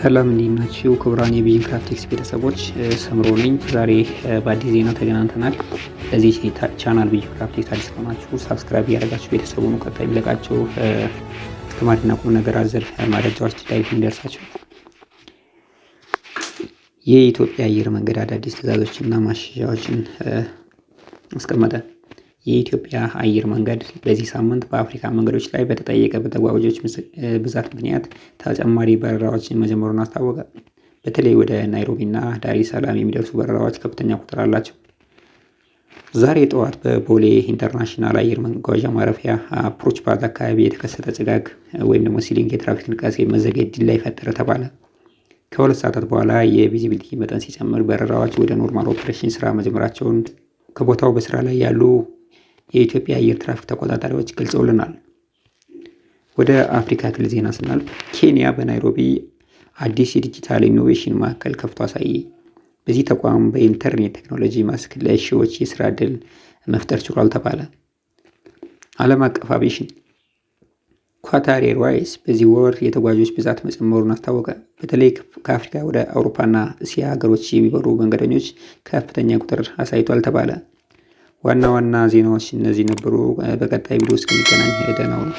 ሰላም እንዴት ናችሁ? ክቡራን የቪዥን ክራፍቲክስ ቤተሰቦች ሰምሮ ነኝ። ዛሬ በአዲስ ዜና ተገናኝተናል። ለዚህ ቻናል ቪዥን ክራፍቲክስ አዲስ ከሆናችሁ ሳብስክራይብ እያደረጋችሁ ቤተሰቡን ቀጣይ የሚለቃቸው አስተማሪና ቁም ነገር አዘል መረጃዎች ላይ እንዲደርሳችሁ የኢትዮጵያ አየር መንገድ አዳዲስ ትዕዛዞችና ማሻሻያዎችን አስቀመጠ። የኢትዮጵያ አየር መንገድ በዚህ ሳምንት በአፍሪካ መንገዶች ላይ በተጠየቀ በተጓዦች ብዛት ምክንያት ተጨማሪ በረራዎችን መጀመሩን አስታወቀ። በተለይ ወደ ናይሮቢ እና ዳሬ ሰላም የሚደርሱ በረራዎች ከፍተኛ ቁጥር አላቸው። ዛሬ ጠዋት በቦሌ ኢንተርናሽናል አየር መጓዣ ማረፊያ አፕሮች ፓዝ አካባቢ የተከሰተ ጭጋግ ወይም ደግሞ ሲሊንግ የትራፊክ እንቅስቃሴ መዘግየት ዲሌይ ፈጠረ ተባለ። ከሁለት ሰዓታት በኋላ የቪዚቢሊቲ መጠን ሲጨምር በረራዎች ወደ ኖርማል ኦፕሬሽን ስራ መጀመራቸውን ከቦታው በስራ ላይ ያሉ የኢትዮጵያ አየር ትራፊክ ተቆጣጣሪዎች ገልጸውልናል። ወደ አፍሪካ ክልል ዜና ስናልፍ ኬንያ በናይሮቢ አዲስ የዲጂታል ኢኖቬሽን ማዕከል ከፍቶ አሳየ። በዚህ ተቋም በኢንተርኔት ቴክኖሎጂ መስክ ለሺዎች የስራ ዕድል መፍጠር ችሏል ተባለ። ዓለም አቀፍ አቪዬሽን ኳታር ኤርዋይስ በዚህ ወር የተጓዦች ብዛት መጨመሩን አስታወቀ። በተለይ ከአፍሪካ ወደ አውሮፓና እስያ ሀገሮች የሚበሩ መንገደኞች ከፍተኛ ቁጥር አሳይቷል ተባለ። ዋና ዋና ዜናዎች እነዚህ ነበሩ። በቀጣይ ቪዲዮ እስከሚገናኝ ደህና ሁኑ።